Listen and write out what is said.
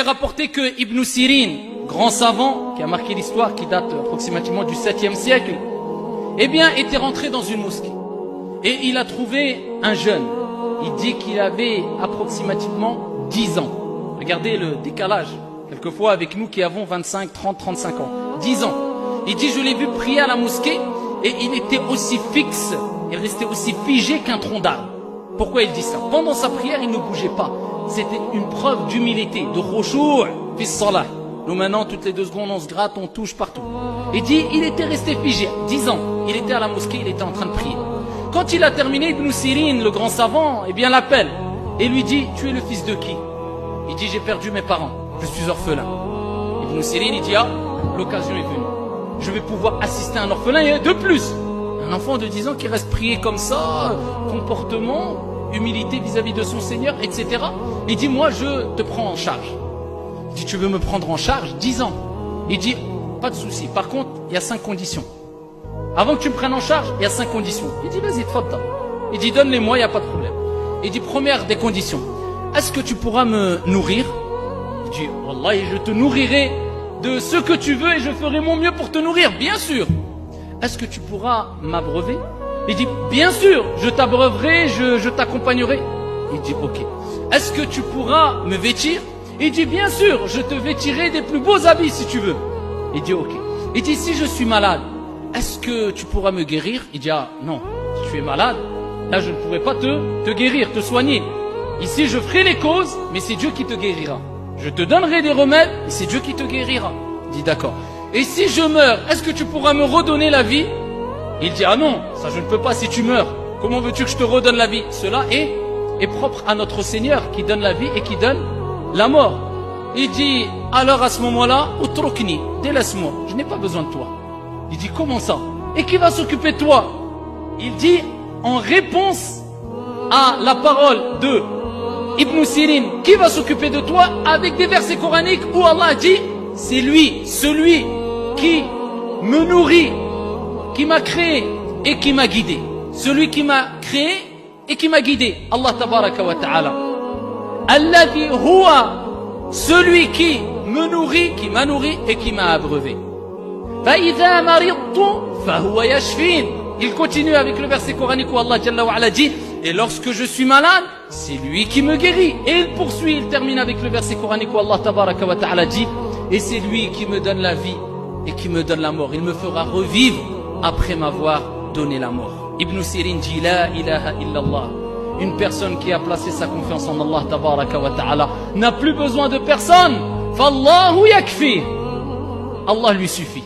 rapporté que Ibn Sirin, grand savant, qui a marqué l'histoire, qui date approximativement du 7e siècle, eh bien, était rentré dans une mosquée. Et il a trouvé un jeune. Il dit qu'il avait approximativement 10 ans. Regardez le décalage, quelquefois avec nous qui avons 25, 30, 35 ans. 10 ans. Il dit, je l'ai vu prier à la mosquée et il était aussi fixe, il restait aussi figé qu'un tronc d'arbre. Pourquoi il dit ça? Pendant sa prière, il ne bougeait pas. C'était une preuve d'humilité, de khushu' fi salah. Nous maintenant, toutes les 2 secondes, on se gratte, on touche partout. Il dit, il était resté figé, 10 ans. Il était à la mosquée, il était en train de prier. Quand il a terminé, Ibn Sirin, le grand savant, eh bien l'appelle et lui dit, tu es le fils de qui? Il dit, j'ai perdu mes parents, je suis orphelin. Ibn Sirin, il dit, ah, l'occasion est venue. Je vais pouvoir assister à un orphelin et de plus. Un enfant de 10 ans qui reste prié comme ça, comportement, humilité vis-à-vis de son Seigneur, etc. Il dit, moi je te prends en charge. Il dit, tu veux me prendre en charge? 10 ans. Il dit, pas de souci. Par contre, il y a 5 conditions. Avant que tu me prennes en charge, il y a 5 conditions. Il dit, vas-y, tfadda. Il dit, donne-les-moi, il n'y a pas de problème. Il dit, première des conditions, est-ce que tu pourras me nourrir? Il dit, Wallah, je te nourrirai de ce que tu veux et je ferai mon mieux pour te nourrir, bien sûr. Est-ce que tu pourras m'abreuver? Il dit, bien sûr, je t'abreuverai, je t'accompagnerai. Il dit, ok. Est-ce que tu pourras me vêtir? Il dit, bien sûr, je te vêtirai des plus beaux habits si tu veux. Il dit, ok. Il dit, si je suis malade, est-ce que tu pourras me guérir? Il dit, ah non, si tu es malade, là je ne pourrai pas te guérir, te soigner. Ici je ferai les causes, mais c'est Dieu qui te guérira. Je te donnerai des remèdes, mais c'est Dieu qui te guérira. Il dit, d'accord. Et si je meurs, est-ce que tu pourras me redonner la vie? Il dit, ah non, ça je ne peux pas si tu meurs. Comment veux-tu que je te redonne la vie? Cela est propre à notre Seigneur qui donne la vie et qui donne la mort. Il dit, alors à ce moment-là, utrukni, délaisse-moi, je n'ai pas besoin de toi. Il dit, comment ça? Et qui va s'occuper de toi? Il dit, en réponse à la parole de Ibn Sirin, qui va s'occuper de toi, avec des versets coraniques où Allah dit, c'est lui, celui qui me nourrit, qui m'a créé et qui m'a guidé. Celui qui m'a créé et qui m'a guidé. Allah tabaraka wa ta'ala. Alladhi huwa, celui qui me nourrit, qui m'a nourri et qui m'a abreuvé. فَإِذَا مَرِضْتُ فَهُوَ يَشْفِينِ. Il continue avec le verset coranique où Allah Jalla wa Ala dit, et lorsque je suis malade, c'est lui qui me guérit. Et il poursuit, il termine avec le verset coranique où Allah Tabaraka wa Ta'ala dit, et c'est lui qui me donne la vie et qui me donne la mort. Il me fera revivre après m'avoir donné la mort. Ibn Sirin dit, la ilaha illallah. Une personne qui a placé sa confiance en Allah Tabaraka wa Ta'ala n'a plus besoin de personne. Fallahu yakfi. Allah lui suffit.